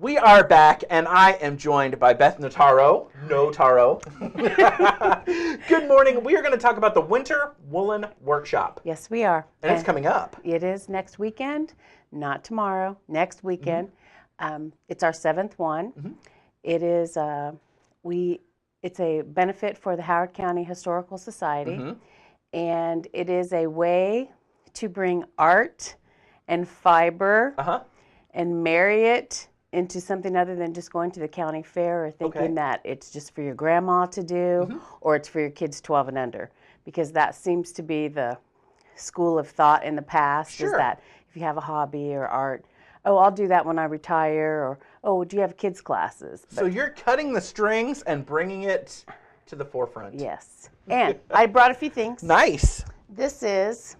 We are back, and I am joined by Beth Notaro. Good morning. We are going to talk about the Winter Woolen Workshop. Yes, we are. And it's coming up. It is next weekend, not tomorrow, next weekend. It's our 7th one. It is, it's a benefit for the Howard County Historical Society, and it is a way to bring art and fiber and marry it into something other than just going to the county fair or thinking that it's just for your grandma to do or it's for your kids 12 and under, because that seems to be the school of thought in the past, is that if you have a hobby or art, oh, I'll do that when I retire, or oh, do you have kids classes? So you're cutting the strings and bringing it to the forefront. Yes. And I brought a few things. Nice. This is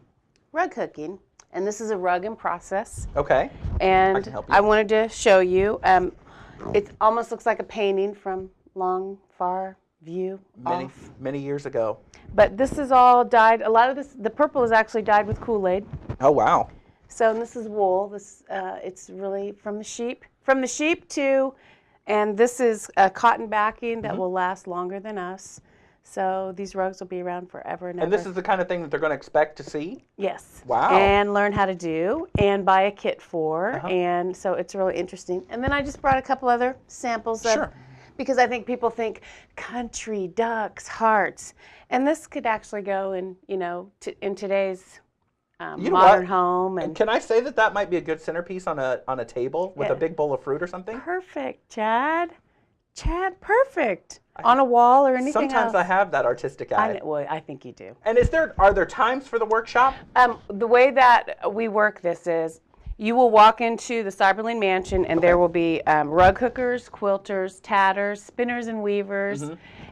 rug hooking. And this is a rug in process. Okay. And I wanted to show you. It almost looks like a painting from long, far view. Many years ago. But this is all dyed. A lot of this, the purple is actually dyed with Kool-Aid. Oh, wow. So and this is wool. This it's really from the sheep. From the sheep to, and this is cotton backing that will last longer than us. So these rugs will be around forever and ever. And this is the kind of thing that they're going to expect to see? Yes. Wow. And learn how to do and buy a kit for. And so it's really interesting. And then I just brought a couple other samples of, because I think people think country, ducks, hearts. And this could actually go in, you know, in today's modern home. And can I say that that might be a good centerpiece on a table with a big bowl of fruit or something? Perfect, Chad. Chad, perfect. On a wall or anything Sometimes I have that artistic eye. Well, I think you do. And are there times for the workshop? The way that we work this is, you will walk into the Cyberlin Mansion and there will be rug hookers, quilters, tatters, spinners and weavers,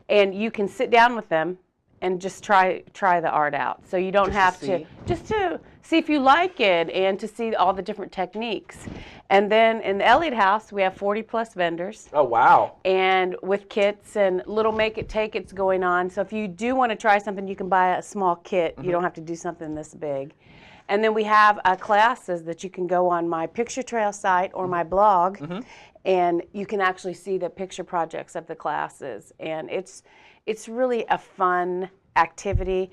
and you can sit down with them and just try the art out. So you don't have to, just to see if you like it and to see all the different techniques. And then in the Elliott House, we have 40 plus vendors. Oh, wow. And with kits and little make it take it's going on. So if you do want to try something, you can buy a small kit. You don't have to do something this big. And then we have classes that you can go on my Picture Trail site or my blog, and you can actually see the picture projects of the classes. And it's really a fun activity.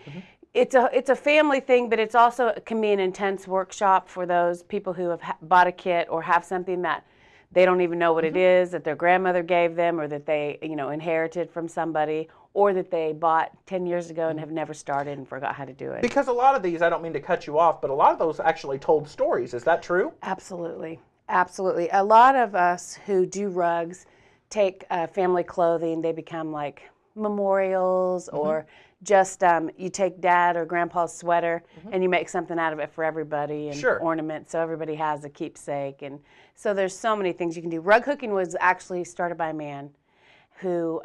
It's a family thing, but it can be an intense workshop for those people who have bought a kit or have something that they don't even know what it is, that their grandmother gave them, or that they inherited from somebody, or that they bought 10 years ago and have never started and forgot how to do it. Because a lot of these, I don't mean to cut you off, but a lot of those actually told stories. Is that true? Absolutely. Absolutely. A lot of us who do rugs take family clothing. They become like memorials, or just you take dad or grandpa's sweater and you make something out of it for everybody, and ornament, so everybody has a keepsake. And so there's so many things you can do. Rug hooking was actually started by a man who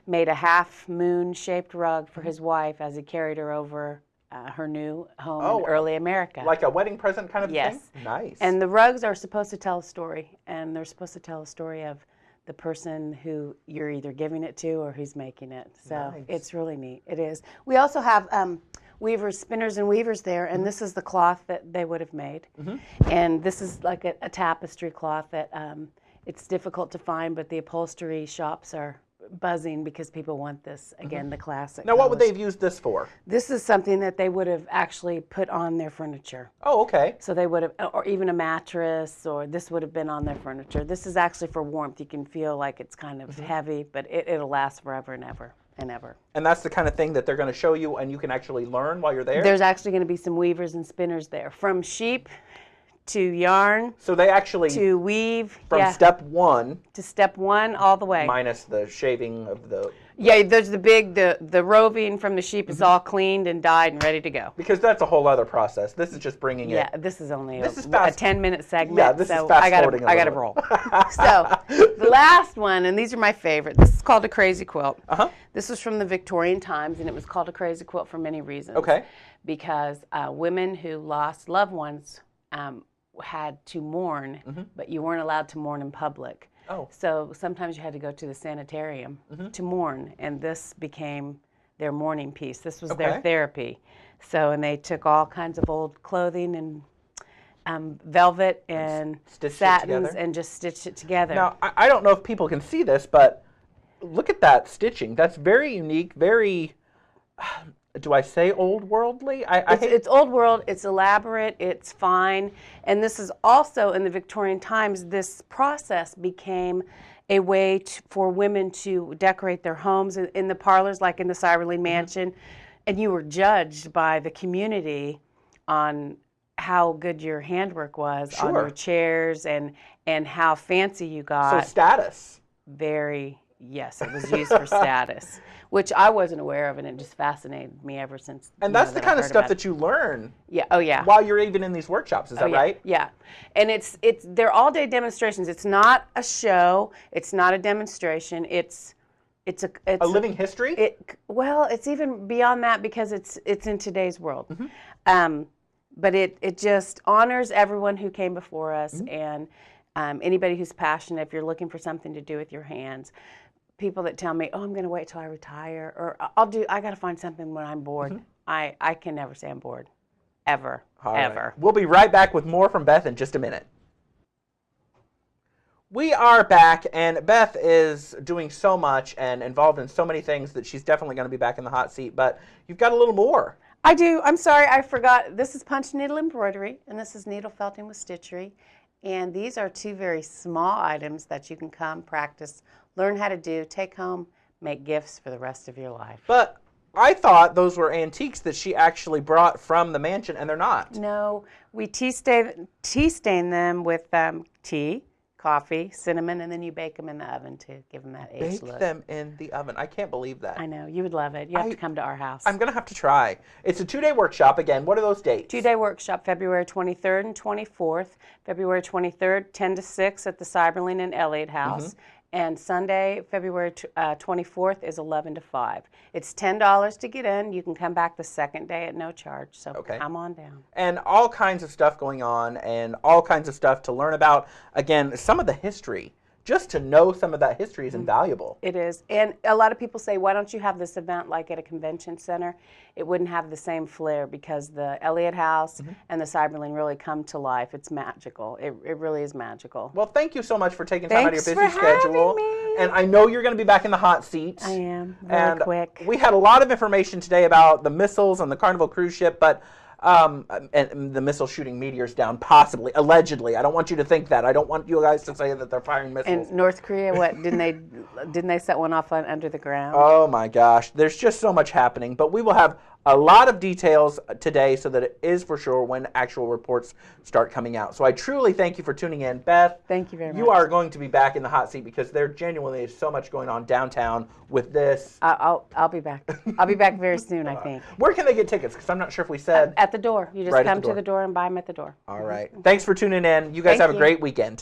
made a half moon shaped rug for his wife as he carried her over her new home in early America. Like a wedding present kind of thing? Yes. Nice. And the rugs are supposed to tell a story, and they're supposed to tell a story of the person who you're either giving it to or who's making it. So it's really neat. It is. We also have weavers, spinners and weavers there, and this is the cloth that they would have made. And this is like a tapestry cloth that it's difficult to find, but the upholstery shops are buzzing because people want this, again, the classic. Now, what would they have used this for? This is something that they would have actually put on their furniture. Oh, okay. So they would have, or even a mattress, or this would have been on their furniture. This is actually for warmth. You can feel like it's kind of heavy, but it'll last forever and ever and ever. And that's the kind of thing that they're going to show you and you can actually learn while you're there? There's actually going to be some weavers and spinners there, from sheep to yarn. So they actually to weave from step one to step one all the way, minus the shaving of the there's the roving from the sheep is all cleaned and dyed and ready to go, because that's a whole other process. This is just bringing it. This is only a 10-minute segment. Yeah, this is fast forwarding. I gotta roll. So the last one, and these are my favorite. This is called a crazy quilt. This was from the Victorian times, and it was called a crazy quilt for many reasons. Okay. Because women who lost loved ones had to mourn, but you weren't allowed to mourn in public. So sometimes you had to go to the sanitarium to mourn, and this became their mourning piece. This was their therapy. So, and they took all kinds of old clothing and velvet and Stitched it satins together? and just stitched it together. Now, I don't know if people can see this, but look at that stitching. That's very unique, very, do I say old worldly? It's old world, it's elaborate, it's fine. And this is also, in the Victorian times, this process became a way for women to decorate their homes in the parlors, like in the Cyberlane Mansion. And you were judged by the community on how good your handwork was on your chairs and how fancy you got. So status. Yes, it was used for status, which I wasn't aware of, and it just fascinated me ever since. And that's the kind of stuff that you learn. Yeah. Oh, yeah. While you're even in these workshops, is that right? Yeah. And they're all day demonstrations. It's not a show. It's not a demonstration. It's a living history. Well, it's even beyond that because it's in today's world. But it just honors everyone who came before us and anybody who's passionate. If you're looking for something to do with your hands. People that tell me, "Oh, I'm going to wait till I retire," or I got to find something when I'm bored. I can never say I'm bored, ever, ever. We'll be right back with more from Beth in just a minute. We are back, and Beth is doing so much and involved in so many things that she's definitely going to be back in the hot seat. But you've got a little more. I do. I'm sorry, I forgot. This is punch needle embroidery, and this is needle felting with stitchery. And these are two very small items that you can come practice, learn how to do, take home, make gifts for the rest of your life. But I thought those were antiques that she actually brought from the mansion, and they're not. No, we tea stain them with tea, coffee, cinnamon, and then you bake them in the oven to give them that aged look. Bake them in the oven. I can't believe that. I know. You would love it. You have to come to our house. I'm going to have to try. It's a 2-day workshop. Again, what are those dates? 2-day workshop, February 23rd and 24th. February 23rd, 10 to 6 at the Cyberlane and Elliott House. And Sunday, February 24th is 11 to 5. It's $10 to get in. You can come back the second day at no charge. So come on down. And all kinds of stuff going on and all kinds of stuff to learn about. Again, some of the history. Just to know some of that history is invaluable. It is. And a lot of people say, why don't you have this event like at a convention center? It wouldn't have the same flair because the Elliott House and the Cyberlane really come to life. It's magical. It really is magical. Well, thank you so much for taking time out of your busy schedule. Thanks for having me. And I know you're going to be back in the hot seat. I am. Really quick. We had a lot of information today about the missiles on the Carnival cruise ship, but and the missile shooting meteors down, possibly, allegedly. I don't want you to think that. I don't want you guys to say that they're firing missiles. And North Korea, what didn't they set one off under the ground? Oh my gosh, there's just so much happening. But we will have a lot of details today so that it is for sure when actual reports start coming out. So I truly thank you for tuning in. Beth, thank you very much. You are going to be back in the hot seat because there genuinely is so much going on downtown with this. I'll be back. I'll be back very soon, I think. Where can they get tickets? Because I'm not sure if we said. At the door. You just come to the door and buy them at the door. All right. Thanks for tuning in. You guys have a great weekend.